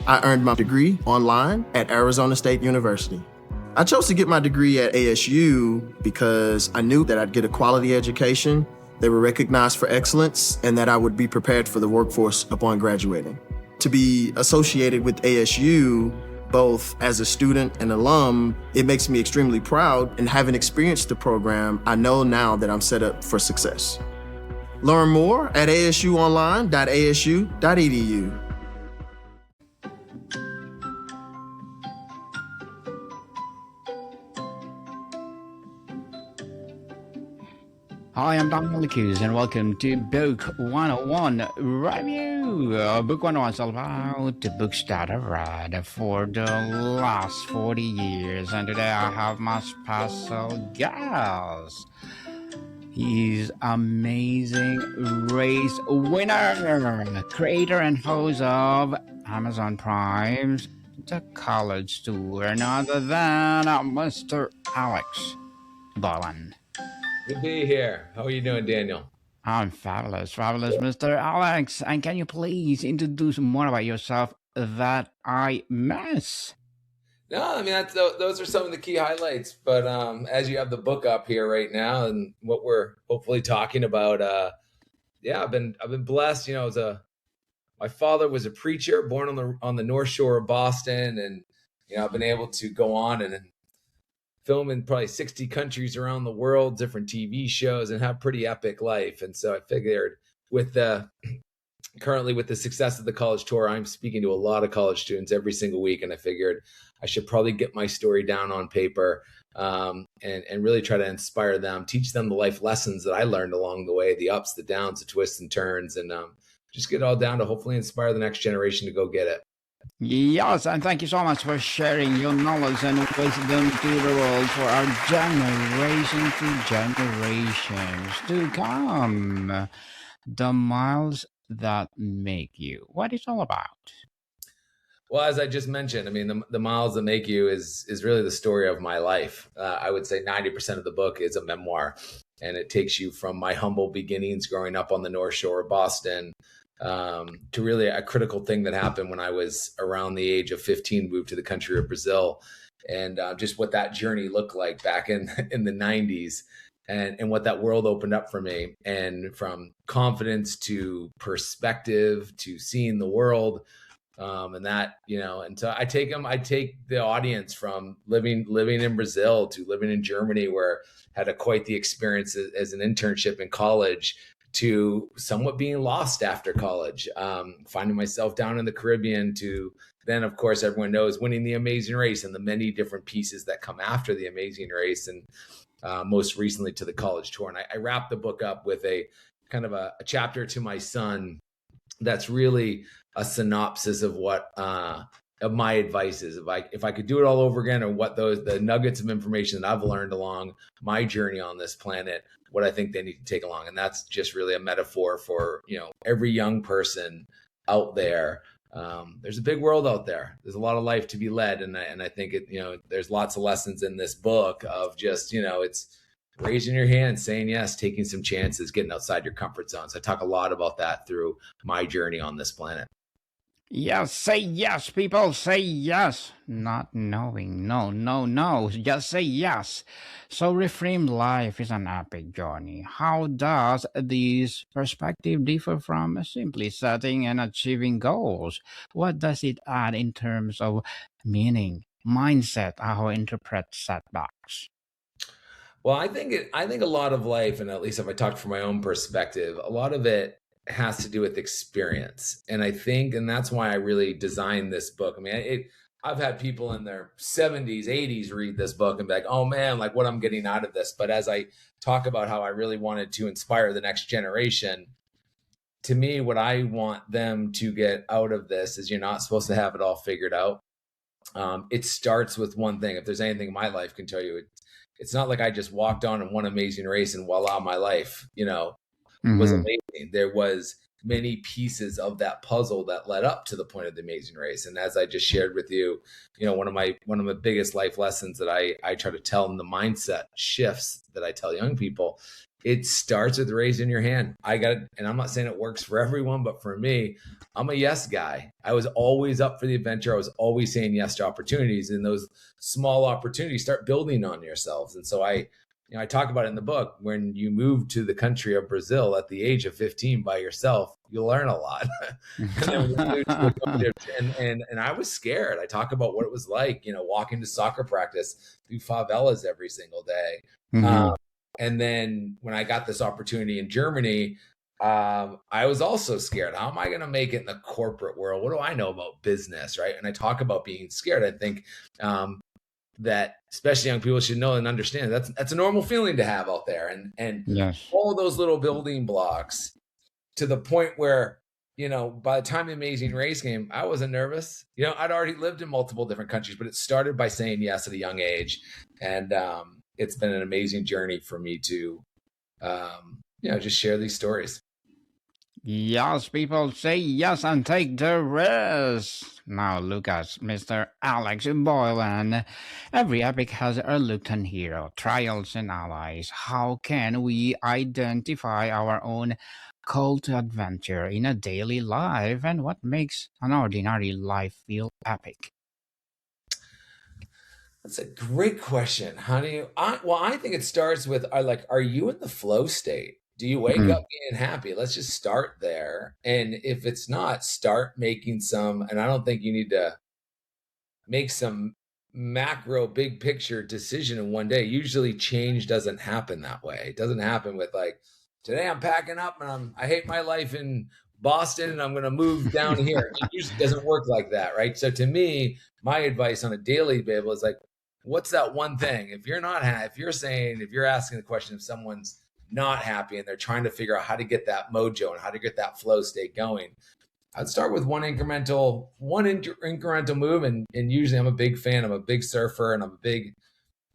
I earned my degree online at Arizona State University. I chose to get my degree at ASU because I knew that I'd get a quality education, they were recognized for excellence, and that I would be prepared for the workforce upon graduating. To be associated with ASU, both as a student and alum, it makes me extremely proud, and having experienced the program, I know now that I'm set up for success. Learn more at asuonline.asu.edu. Hi, I'm Dr. Alex, and welcome to Book 101 Review. Book 101 is all about the books that I've read for the last 40 years. And today I have my special guest. He's amazing race winner, creator and host of Amazon Prime's The College Tour, none other than Mr. Alex Boylan. Good to be here. How are you doing, Daniel? I'm fabulous, Mr. Alex. And can you please introduce more about yourself that I miss? No, I mean those are some of the key highlights. But as you have the book up here right now, and what we're hopefully talking about, I've been blessed. My father was a preacher, born on the North Shore of Boston, and I've been able to go on and film in probably 60 countries around the world, different TV shows, and have pretty epic life. And so I figured currently with the success of the college tour, I'm speaking to a lot of college students every single week. And I figured I should probably get my story down on paper and really try to inspire them, teach them the life lessons that I learned along the way, the ups, the downs, the twists and turns, and just get it all down to hopefully inspire the next generation to go get it. Yes, and thank you so much for sharing your knowledge and wisdom to the world for our generation to generations to come. The miles that make you. What it's all about? Well, as I just mentioned, I mean, the miles that make you is really the story of my life. I would say 90% of the book is a memoir, and it takes you from my humble beginnings growing up on the North Shore of Boston to really a critical thing that happened when I was around the age of 15, moved to the country of Brazil, and just what that journey looked like back in the 90s, and what that world opened up for me, and from confidence to perspective to seeing the world, and that, and so I take the audience from living in Brazil to living in Germany, where I had quite the experience as an internship in college, to somewhat being lost after college, finding myself down in the Caribbean, to then, of course, everyone knows winning the Amazing Race and the many different pieces that come after the Amazing Race, and most recently to the college tour. And I wrapped the book up with a kind of a chapter to my son that's really a synopsis of what of my advice is. If I could do it all over again, or what the nuggets of information that I've learned along my journey on this planet, what I think they need to take along. And that's just really a metaphor for, every young person out there. There's a big world out there. There's a lot of life to be led. And I think there's lots of lessons in this book of just, it's raising your hand, saying yes, taking some chances, getting outside your comfort zone. So I talk a lot about that through my journey on this planet. Yes, say yes, people, say yes. Not knowing, no, just say yes. So reframe life is an epic journey. How does this perspective differ from simply setting and achieving goals? What does it add in terms of meaning, mindset, how to interpret setbacks? Well, I think a lot of life, and at least if I talk from my own perspective, a lot of it has to do with experience. And I think, and that's why I really designed this book. I mean, I've had people in their 70s, 80s read this book and be like, oh man, like what I'm getting out of this. But as I talk about how I really wanted to inspire the next generation, to me, what I want them to get out of this is you're not supposed to have it all figured out. It starts with one thing. If there's anything my life can tell you, it's not like I just walked on and won Amazing Race and voila, my life, was amazing. There was many pieces of that puzzle that led up to the point of the Amazing Race. And as I just shared with you, one of my biggest life lessons that I try to tell in the mindset shifts that I tell young people it starts with raising your hand. And I'm not saying it works for everyone, but for me, I'm a yes guy. I was always up for the adventure. I was always saying yes to opportunities, and those small opportunities start building on yourselves. And so I talk about it in the book. When you move to the country of Brazil at the age of 15 by yourself, you learn a lot. And then when you move to the country and I was scared. I talk about what it was like, walking to soccer practice through favelas every single day. And then when I got this opportunity in Germany, I was also scared. How am I going to make it in the corporate world? What do I know about business, right? And I talk about being scared. I think that especially young people should know and understand that's a normal feeling to have out there. And Yes. all those little building blocks to the point where, by the time the Amazing Race came, I wasn't nervous. I'd already lived in multiple different countries, but it started by saying yes at a young age. And it's been an amazing journey for me to, just share these stories. Yes, people say yes and take the risk. Now look at Mr. Alex Boylan. Every epic has a reluctant hero, trials and allies. How can we identify our own call to adventure in a daily life, and what makes an ordinary life feel epic? That's a great question. How do you? I think it starts with are you in the flow state? Do you wake up being happy? Let's just start there. And if it's not, start making some. And I don't think you need to make some macro big picture decision in one day. Usually change doesn't happen that way. It doesn't happen with today I'm packing up and I hate my life in Boston and I'm going to move down here. It usually doesn't work like that, right? So to me, my advice on a daily basis is what's that one thing? If you're not if you're asking the question if someone's not happy and they're trying to figure out how to get that mojo and how to get that flow state going, I'd start with one incremental move. And usually I'm a big fan. I'm a big surfer and I'm a big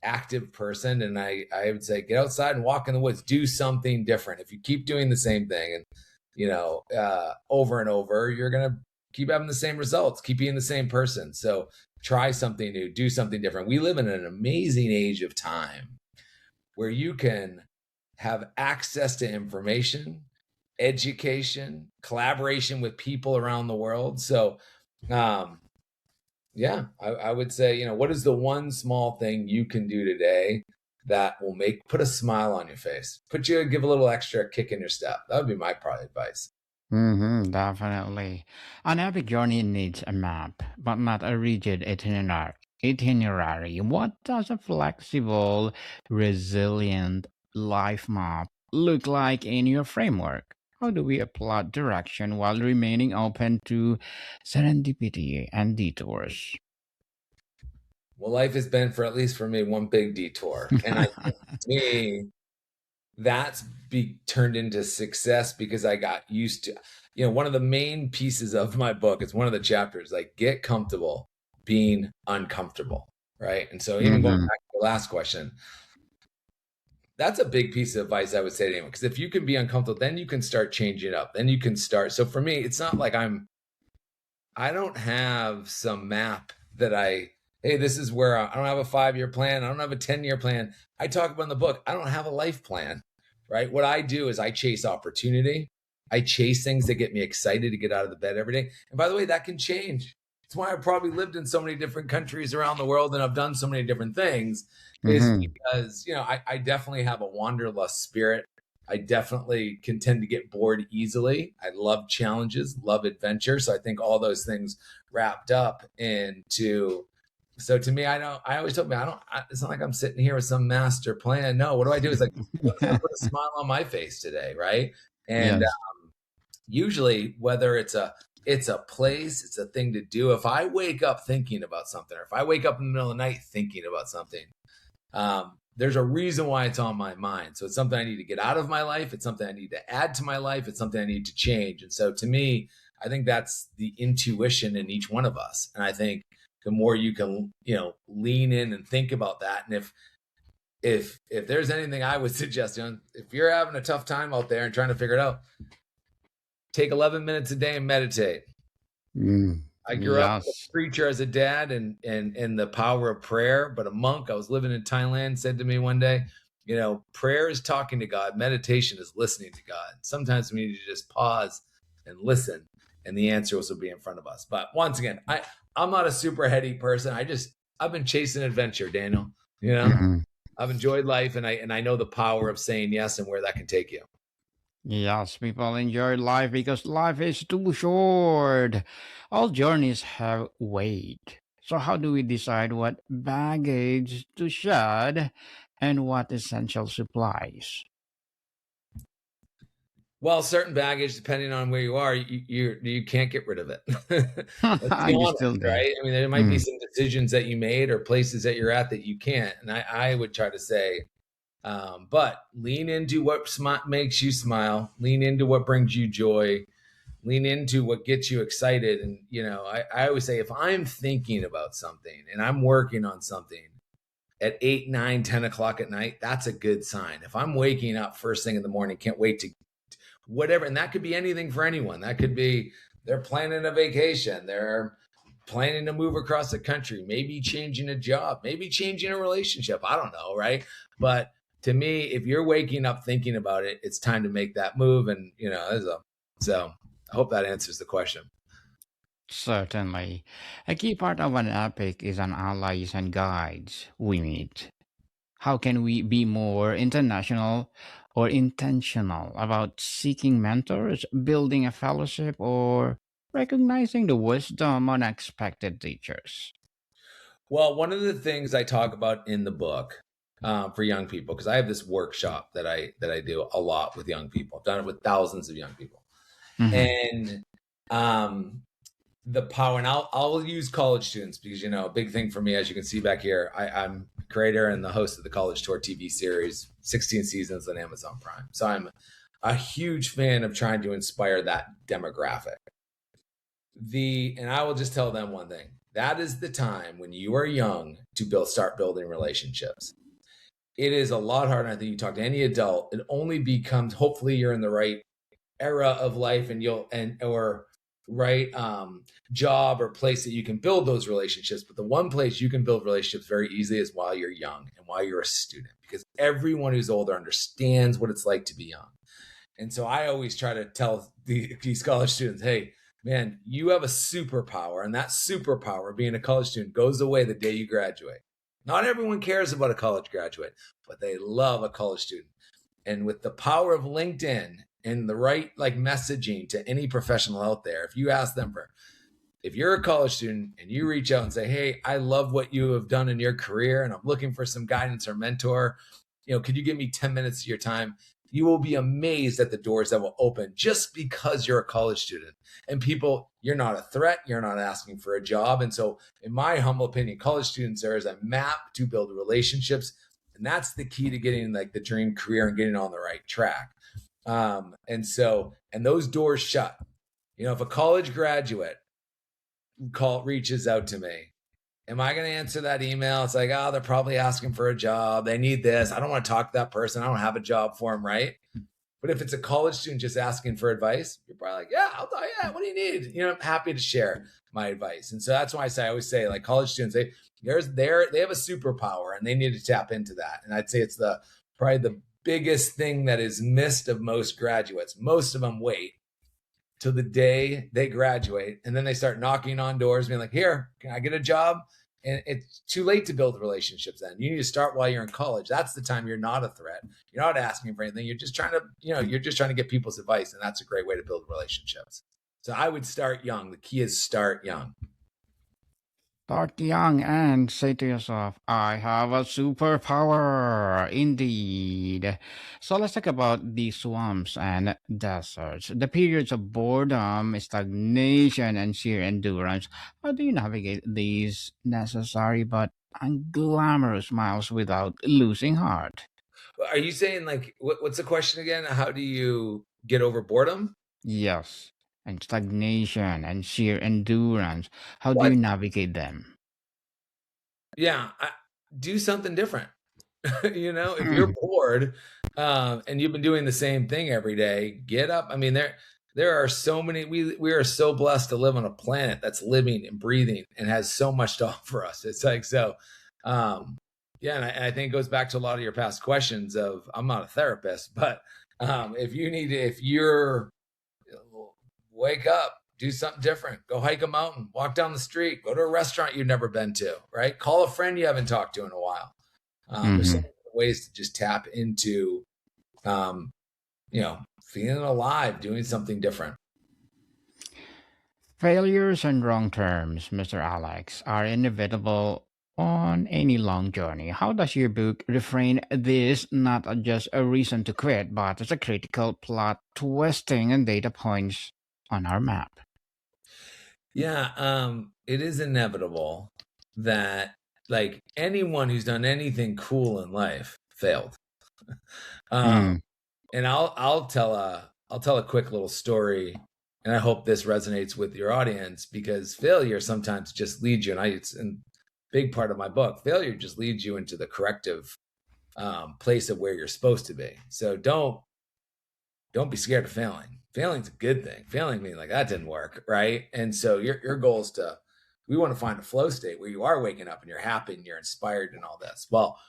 active person. And I would say, get outside and walk in the woods, do something different. If you keep doing the same thing and, over and over, you're going to keep having the same results, keep being the same person. So try something new, do something different. We live in an amazing age of time where you can have access to information, education, collaboration with people around the world. So, I would say, what is the one small thing you can do today that will put a smile on your face, give a little extra kick in your step? That would be my probably advice. Definitely. An epic journey needs a map, but not a rigid itinerary. What does a flexible, resilient life map look like in your framework? How do we plot direction while remaining open to serendipity and detours? Well, life has been, at least for me, one big detour. And I think to me, that's turned into success because I got used to, one of the main pieces of my book, it's one of the chapters, get comfortable being uncomfortable, right? And so even going back to the last question, that's a big piece of advice I would say to anyone, because if you can be uncomfortable, then you can start changing it up. Then you can start. So for me, it's not like I don't have some map that hey, this is where I don't have a 5-year plan. I don't have a 10-year plan. I talk about in the book, I don't have a life plan, right? What I do is I chase opportunity. I chase things that get me excited to get out of the bed every day. And by the way, that can change. It's why I've probably lived in so many different countries around the world and I've done so many different things is because, I definitely have a wanderlust spirit. I definitely can tend to get bored easily. I love challenges, love adventure. So I think all those things wrapped up into, so to me, I always tell me, it's not like I'm sitting here with some master plan. No, what do I do is what's going to put a smile on my face today, right? And usually whether it's a place, it's a thing to do. If I wake up thinking about something, or if I wake up in the middle of the night thinking about something, there's a reason why it's on my mind. So it's something I need to get out of my life. It's something I need to add to my life. It's something I need to change. And so to me, I think that's the intuition in each one of us. And I think the more you can, lean in and think about that. And if there's anything I would suggest, if you're having a tough time out there and trying to figure it out, take 11 minutes a day and meditate. I grew up a preacher as a dad and the power of prayer, but a monk. I was living in Thailand, said to me one day, Prayer is talking to God. Meditation is listening to God. Sometimes we need to just pause and listen, and the answers will be in front of us. But once again, I'm not a super heady person. I've been chasing adventure, Daniel. I've enjoyed life, and I know the power of saying yes and where that can take you. Yes, people enjoy life because life is too short. All journeys have weight. So, how do we decide what baggage to shed and what essential supplies? Well, certain baggage, depending on where you are, you can't get rid of it. Let's be You honest, still there. right? I mean, there might be some decisions that you made or places that you're at that you can't. And I would try to say, but lean into what makes you smile, lean into what brings you joy, lean into what gets you excited. And, I always say, if I'm thinking about something and I'm working on something at 8, 9, 10 o'clock at night, that's a good sign. If I'm waking up first thing in the morning, can't wait to whatever. And that could be anything for anyone. That could be they're planning a vacation. They're planning to move across the country, maybe changing a job, maybe changing a relationship. I don't know. Right. But to me, if you're waking up thinking about it, it's time to make that move. And, so I hope that answers the question. Certainly. A key part of an epic is an allies and guides we meet. How can we be more international or intentional about seeking mentors, building a fellowship, or recognizing the wisdom of unexpected teachers? Well, one of the things I talk about in the book for young people, because I have this workshop that I do a lot with young people. I've done it with thousands of young people, and the power. And I'll use college students because a big thing for me, as you can see back here, I'm creator and the host of the College Tour TV series, 16 seasons on Amazon Prime. So I'm a huge fan of trying to inspire that demographic. And I will just tell them one thing. That is the time when you are young to start building relationships. It is a lot harder. I think you talk to any adult, it only becomes, hopefully you're in the right era of life or right job or place that you can build those relationships. But the one place you can build relationships very easily is while you're young and while you're a student, because everyone who's older understands what it's like to be young. And so I always try to tell these college students, hey, man, you have a superpower, and that superpower, being a college student, goes away the day you graduate. Not everyone cares about a college graduate, but they love a college student. And with the power of LinkedIn and the right messaging to any professional out there, if you ask them if you're a college student and you reach out and say, hey, I love what you have done in your career and I'm looking for some guidance or mentor, could you give me 10 minutes of your time? You will be amazed at the doors that will open just because you're a college student. And people, you're not a threat. You're not asking for a job. And so in my humble opinion, college students are as a map to build relationships. And that's the key to getting the dream career and getting on the right track. And those doors shut. If a college graduate reaches out to me, am I going to answer that email? It's they're probably asking for a job. They need this. I don't want to talk to that person. I don't have a job for them, right? But if it's a college student just asking for advice, you're probably yeah, I'll tell you, what do you need? I'm happy to share my advice. And so that's why I always say, college students, they have a superpower and they need to tap into that. And I'd say it's probably the biggest thing that is missed of most graduates. Most of them wait till the day they graduate, and then they start knocking on doors, being like, here, can I get a job? And it's too late to build relationships then. You need to start while you're in college. That's the time you're not a threat. You're not asking for anything. You're just trying to get people's advice. And that's a great way to build relationships. So I would start young. The key is start young. Start young and say to yourself, I have a superpower. Indeed. So let's talk about the swamps and deserts, the periods of boredom, stagnation, and sheer endurance. How do you navigate these necessary but unglamorous miles without losing heart? Are you saying what's the question again? How do you get over boredom? Yes. And stagnation and sheer endurance. How do you navigate them? Yeah, do something different. If you're bored and you've been doing the same thing every day, get up. I mean, there are so many. We are so blessed to live on a planet that's living and breathing and has so much to offer us. It's Yeah, and I think it goes back to a lot of your past questions of, I'm not a therapist, but if you're wake up, do something different, go hike a mountain, walk down the street, go to a restaurant you've never been to, right? Call a friend you haven't talked to in a while. There's so many ways to just tap into, feeling alive, doing something different. Failures and wrong terms, Mr. Alex, are inevitable on any long journey. How does your book refrain this not just a reason to quit, but as a critical plot twisting and data points on our map? Yeah, it is inevitable that like anyone who's done anything cool in life failed. And I'll tell a quick little story, and I hope this resonates with your audience, because failure sometimes just leads you, and it's a big part of my book. Failure just leads you into the corrective place of where you're supposed to be. So don't be scared of failing. Failing's a good thing. Failing means like that didn't work, right? And so your goal is we want to find a flow state where you are waking up and you're happy and you're inspired and all this. Well,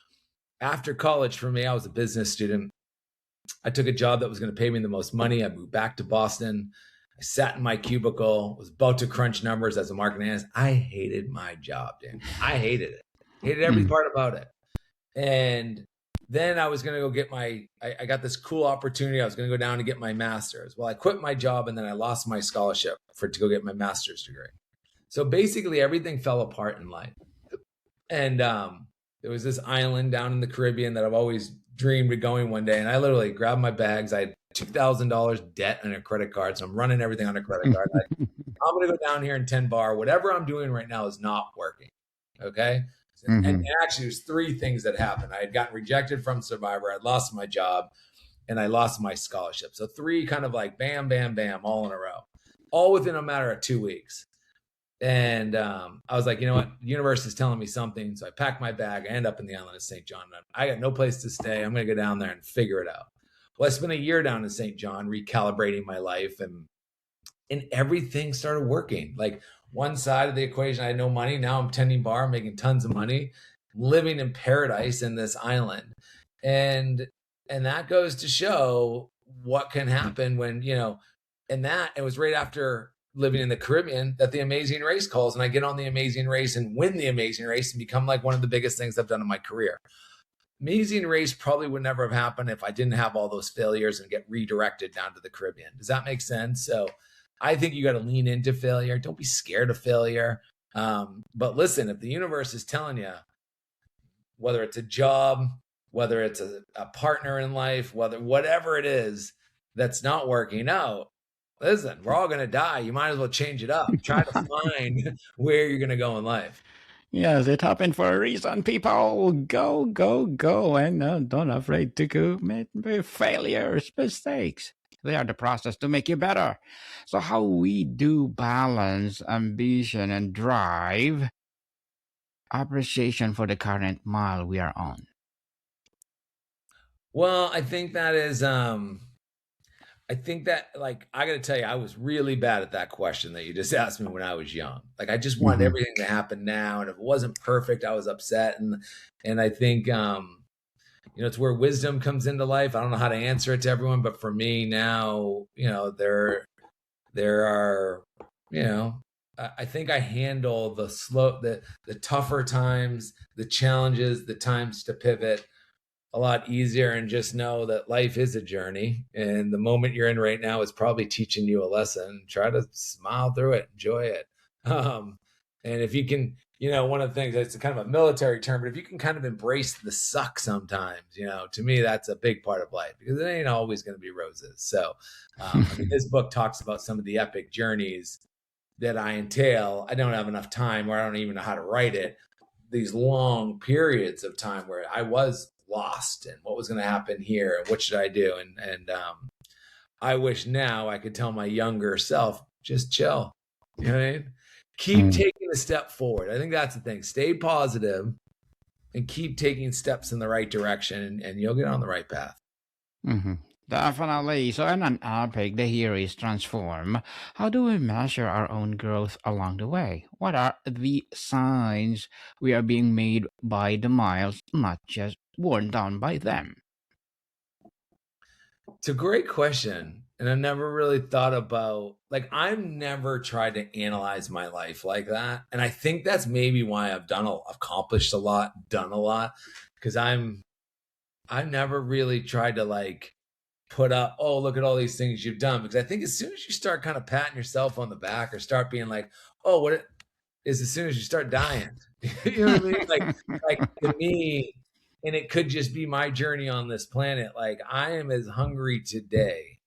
after college, for me, I was a business student. I took a job that was going to pay me the most money. I moved back to Boston. I sat in my cubicle, was about to crunch numbers as a marketing analyst. I hated my job, dude. I hated it. Hated every part about it. And then I was going to go get I got this cool opportunity. I was going to go down and get my master's. Well, I quit my job, and then I lost my scholarship to go get my master's degree. So basically everything fell apart in life. And there was this island down in the Caribbean that I've always dreamed of going one day. And I literally grabbed my bags. I had $2,000 debt on a credit card. So I'm running everything on a credit card. I'm going to go down here in 10 bar. Whatever I'm doing right now is not working. Okay. And actually, there's three things that happened. I had gotten rejected from Survivor. I'd lost my job, and I lost my scholarship. So three kind of like bam, bam, bam, all in a row, all within a matter of 2 weeks. And I was like, you know what? The universe is telling me something. So I packed my bag. I end up in the island of St. John. I got no place to stay. I'm going to go down there and figure it out. Well, I spent a year down in St. John recalibrating my life, and everything started working. Like one side of the equation, I had no money. Now I'm tending bar, making tons of money, living in paradise in this island. And that goes to show what can happen when, and that it was right after living in the Caribbean that the Amazing Race calls, and I get on the Amazing Race and win the Amazing Race and become like one of the biggest things I've done in my career. Amazing Race probably would never have happened if I didn't have all those failures and get redirected down to the Caribbean. Does that make sense? So I think you got to lean into failure. Don't be scared of failure. But listen, if the universe is telling you, whether it's a job, whether it's a partner in life, whatever it is that's not working out, listen, we're all going to die. You might as well change it up. Try to find where you're going to go in life. Yes, it happened for a reason. People, go, go, go. And don't afraid to commit failures, mistakes. They are the process to make you better. So how we do balance ambition and drive, appreciation for the current mile we are on. Well, I think that is, I think that, like, I got to tell you, I was really bad at that question that you just asked me when I was young. Like, I just wanted everything to happen now. And if it wasn't perfect, I was upset. And I think, it's where wisdom comes into life. I don't know how to answer it to everyone, but for me now, there are, I think I handle the tougher times, the challenges, the times to pivot a lot easier, and just know that life is a journey, and the moment you're in right now is probably teaching you a lesson. Try to smile through it, enjoy it. And if you can, one of the things, it's kind of a military term, but if you can kind of embrace the suck sometimes, to me, that's a big part of life, because it ain't always going to be roses. So this book talks about some of the epic journeys that I entail. I don't have enough time, or I don't even know how to write it. These long periods of time where I was lost and what was going to happen here and what should I do? And I wish now I could tell my younger self, just chill, you know what I mean? Keep taking a step forward. I think that's the thing. Stay positive and keep taking steps in the right direction, and you'll get on the right path. Definitely. So, in an epic, the hero is transformed. How do we measure our own growth along the way? What are the signs we are being made by the miles, not just worn down by them? It's a great question. And I never really thought about, like, I've never tried to analyze my life like that. And I think that's maybe why I've accomplished a lot, done a lot, because I've never really tried to like put up, oh, look at all these things you've done. Because I think as soon as you start kind of patting yourself on the back or start being like, oh, what it is, as soon as you start dying, you know what I mean? Like to me, and it could just be my journey on this planet. Like I am as hungry today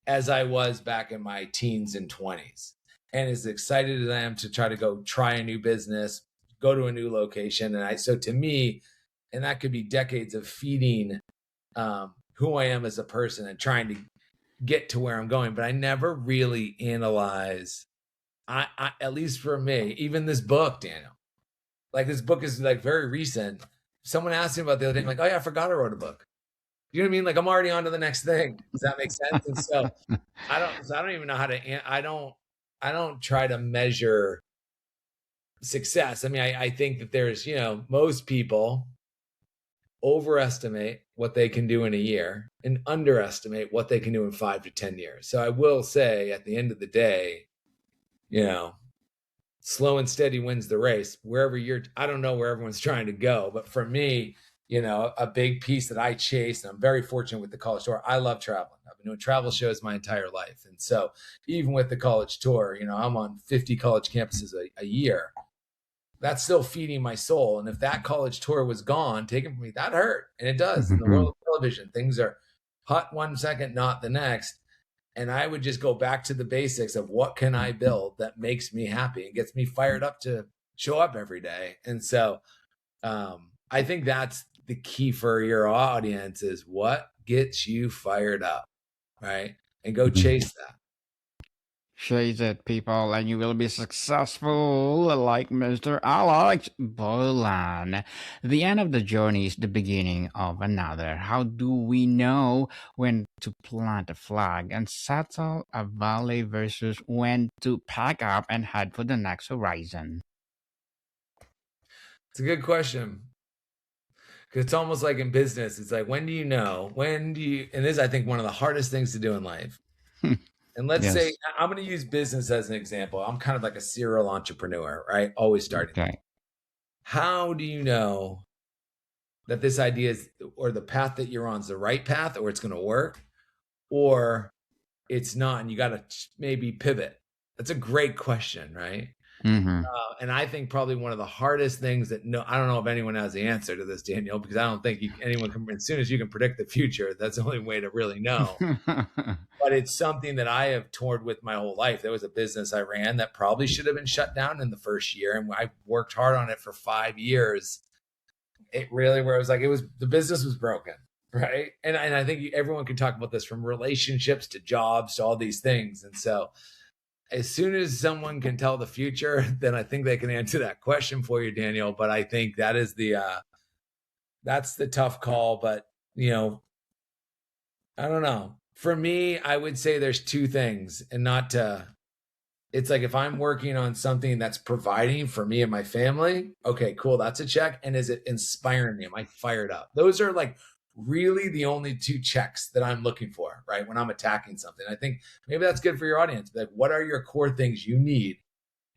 as I was back in my teens and 20s, and as excited as I am to try to go try a new business, go to a new location. So to me, and that could be decades of feeding who I am as a person and trying to get to where I'm going. But I never really analyze, I at least for me, even this book, Daniel, like this book is like very recent. Someone asked me about the other day, I'm like, oh yeah, I forgot I wrote a book. You know what I mean? Like I'm already on to the next thing. Does that make sense? And so I don't even know how to, I don't try to measure success. I mean, I think that there's, most people overestimate what they can do in a year and underestimate what they can do in 5 to 10 years. So I will say at the end of the day, slow and steady wins the race. I don't know where everyone's trying to go, but for me, a big piece that I chase, and I'm very fortunate with the college tour. I love traveling. I've been doing travel shows my entire life. And so even with the college tour, I'm on 50 college campuses a year. That's still feeding my soul. And if that college tour was gone, taken from me, that hurt. And it does. In the world of television, things are hot one second, not the next. And I would just go back to the basics of what can I build that makes me happy and gets me fired up to show up every day. And so I think that's the key for your audience is what gets you fired up, right? And go chase that. Chase it, people, and you will be successful like Mr. Alex Boylan. The end of the journey is the beginning of another. How do we know when to plant a flag and settle a valley versus when to pack up and head for the next horizon? It's a good question. Because it's almost like in business, it's like, and this is, I think, one of the hardest things to do in life. And let's Yes. say I'm going to use business as an example. I'm kind of like a serial entrepreneur, right? Always starting. Okay. How do you know that this idea is, or the path that you're on is the right path, or it's going to work, or it's not, and you got to maybe pivot? That's a great question, right? Mm-hmm. And I think probably one of the hardest things that I don't know if anyone has the answer to this, Daniel, because I don't think anyone can. As soon as you can predict the future, that's the only way to really know. But it's something that I have toured with my whole life. There was a business I ran that probably should have been shut down in the first year, and I worked hard on it for 5 years. It really, where it was like the business was broken, right? And I think everyone can talk about this, from relationships to jobs to all these things, and so. As soon as someone can tell the future, then I think they can answer that question for you, Daniel. But I think that is that's the tough call. But, I don't know. For me, I would say there's two things, and it's like if I'm working on something that's providing for me and my family, okay, cool. That's a check. And is it inspiring me? Am I fired up? Those are like really the only two checks that I'm looking for, right? When I'm attacking something. I think maybe that's good for your audience. Like, what are your core things you need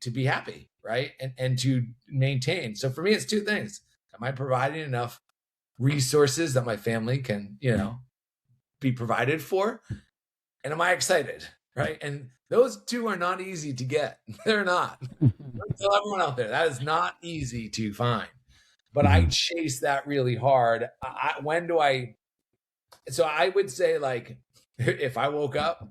to be happy, right? And to maintain. So for me, it's two things. Am I providing enough resources that my family can, be provided for? And am I excited, right? And those two are not easy to get. They're not. Tell everyone out there, that is not easy to find. But I chase that really hard. So I would say, like, if I woke up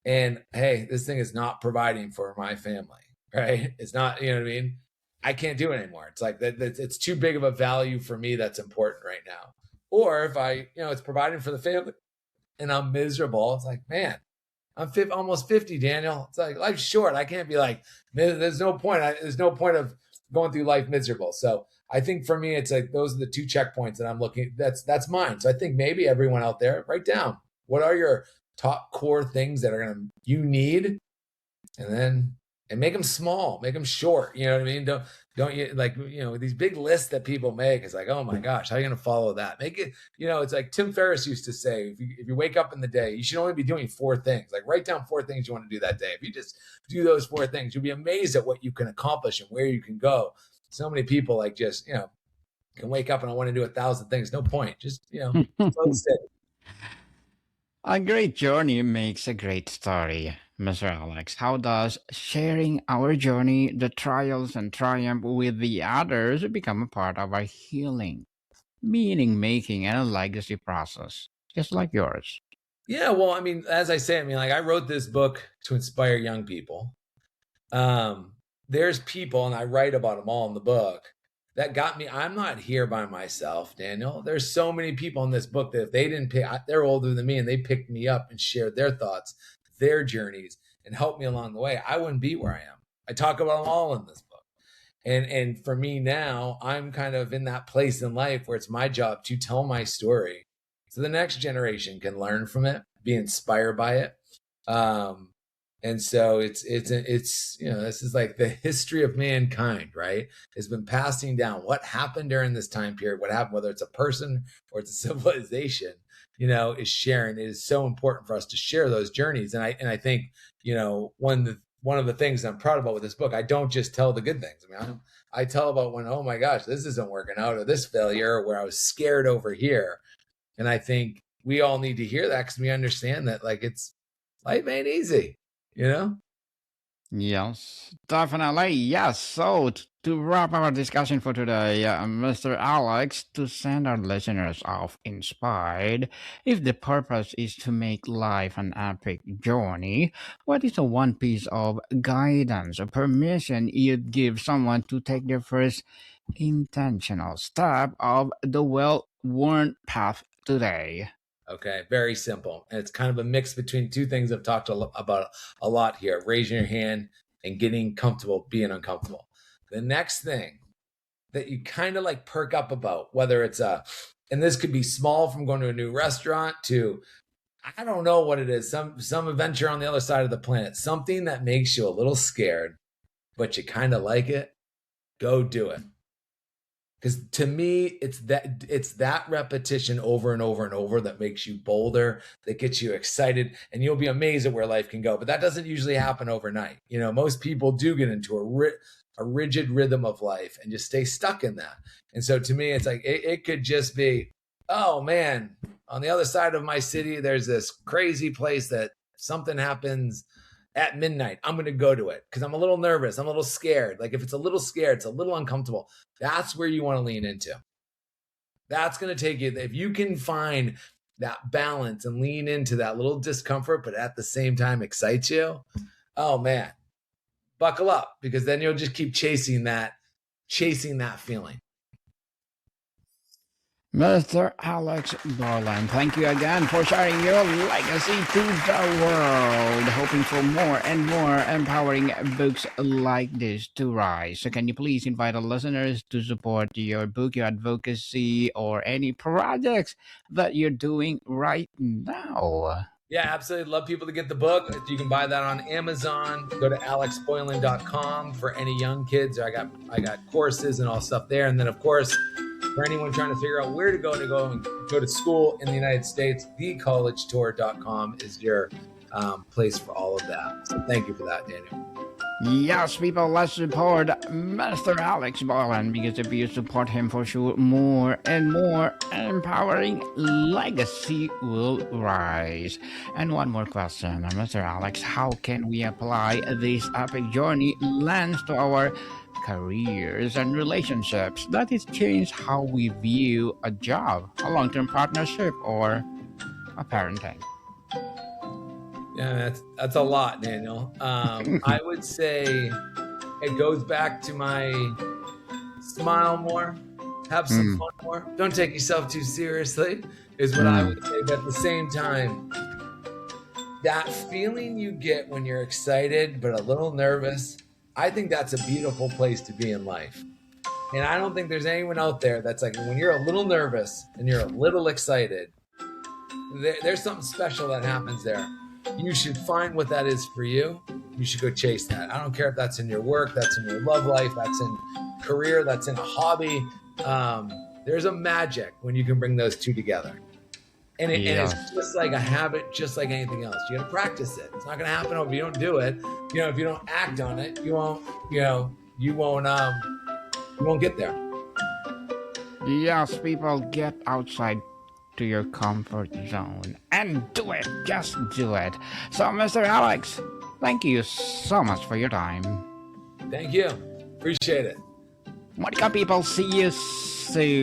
and, hey, this thing is not providing for my family, right? It's not, you know what I mean? I can't do it anymore. It's like it's too big of a value for me that's important right now. Or if it's providing for the family and I'm miserable, it's like, man, I'm almost 50, Daniel. It's like, life's short. I can't be like, there's no point. There's no point of going through life miserable. So I think for me, it's like those are the two checkpoints that I'm looking. That's mine. So I think maybe everyone out there, write down What are your top core things that you need? And make them small, make them short. You know what I mean? Don't you like, these big lists that people make. It's like, oh my gosh, how are you going to follow that? Make it, it's like Tim Ferriss used to say, if you wake up in the day, you should only be doing 4 things. Like write down 4 things you want to do that day. If you just do those 4 things, you'll be amazed at what you can accomplish and where you can go. So many people like just, can wake up and I want to do 1,000 things. No point. Just, slow steady. A great journey makes a great story, Mr. Alex. How does sharing our journey, the trials and triumph with the others, become a part of our healing, meaning making, and a legacy process, just like yours? Yeah, well, I mean, as I say, like I wrote this book to inspire young people. There's people, and I write about them all in the book, that got me. I'm not here by myself, Daniel. There's so many people in this book that if they didn't pick, they're older than me, and they picked me up and shared their thoughts, their journeys, and helped me along the way, I wouldn't be where I am. I talk about them all in this book. And for me now, I'm kind of in that place in life where it's my job to tell my story so the next generation can learn from it, be inspired by it. And so it's this is like the history of mankind, right? It's been passing down. What happened during this time period, what happened, whether it's a person or it's a civilization, is sharing. It is so important for us to share those journeys. And I think, one of the things I'm proud about with this book, I don't just tell the good things. I mean, I tell about when, oh my gosh, this isn't working out, or this failure, or where I was scared over here. And I think we all need to hear that because we understand that life ain't easy. Yes, definitely. Yes. So, to wrap our discussion for today, Mr. Alex, to send our listeners off inspired, if the purpose is to make life an epic journey, what is the one piece of guidance or permission you'd give someone to take their first intentional step of the well worn path today? Okay, very simple. And it's kind of a mix between 2 things I've talked about a lot here: raising your hand and getting comfortable being uncomfortable. The next thing that you kind of like perk up about, whether it's and this could be small, from going to a new restaurant to, I don't know what it is, some adventure on the other side of the planet, something that makes you a little scared, but you kind of like it, go do it. Because to me, it's that repetition over and over and over that makes you bolder, that gets you excited, and you'll be amazed at where life can go. But that doesn't usually happen overnight. Most people do get into a rigid rhythm of life and just stay stuck in that. And so to me, it's like it could just be, oh man, on the other side of my city, there's this crazy place that something happens at midnight. I'm going to go to it because I'm a little nervous. I'm a little scared. Like if it's a little scared, it's a little uncomfortable. That's where you want to lean into. That's going to take you. If you can find that balance and lean into that little discomfort, but at the same time excites you, oh man, buckle up, because then you'll just keep chasing that feeling. Mr. Alex Boylan, thank you again for sharing your legacy to the world. Hoping for more and more empowering books like this to rise. So, can you please invite our listeners to support your book, your advocacy, or any projects that you're doing right now? Yeah, absolutely. Love people to get the book. You can buy that on Amazon. Go to alexboylan.com for any young kids. I got courses and all stuff there. And then, of course, for anyone trying to figure out where to go and go to school in the United States, thecollegetour.com is your place for all of that. So thank you for that, Daniel. Yes, people, let's support Mr. Alex Boylan, because if you support him, for sure, more and more empowering legacy will rise. And one more question, Mr. Alex, how can we apply this epic journey lens to our careers and relationships? That is change how we view a job, a long-term partnership, or a parenting. Yeah, that's a lot, Daniel. I would say it goes back to my smile more, have some fun more, don't take yourself too seriously, is what I would say. But at the same time, that feeling you get when you're excited but a little nervous, I think that's a beautiful place to be in life. And I don't think there's anyone out there that's like, when you're a little nervous and you're a little excited, there's something special that happens there. You should find what that is for you. You should go chase that. I don't care if that's in your work, that's in your love life, that's in career, that's in a hobby. There's a magic when you can bring those two together. And it's just like a habit, just like anything else. You got to practice it. It's not going to happen if you don't do it. If you don't act on it, you won't get there. Yes, people, get outside to your comfort zone and do it. Just do it. So, Mr. Alex, thank you so much for your time. Thank you. Appreciate it. Monica people, see you soon.